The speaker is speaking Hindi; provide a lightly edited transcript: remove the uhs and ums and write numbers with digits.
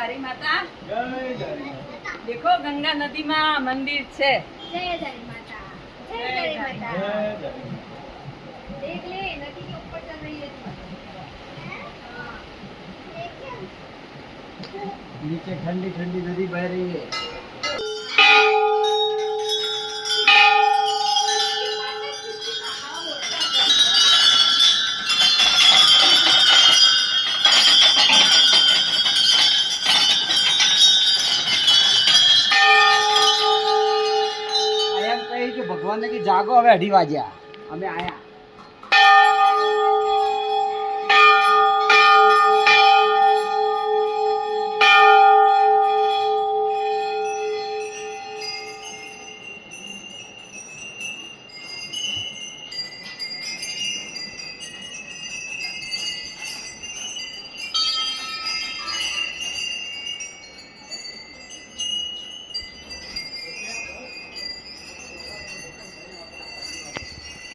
धारी माता। देखो गंगा नदी में मंदिर छे। जय धारी माता। जय धारी माता। देख ले नदी के ऊपर चल रही है नीचे ठंडी ठंडी नदी बह रही है। भगवान ने की जागो हमें 2:30 वाग्या अमे आया।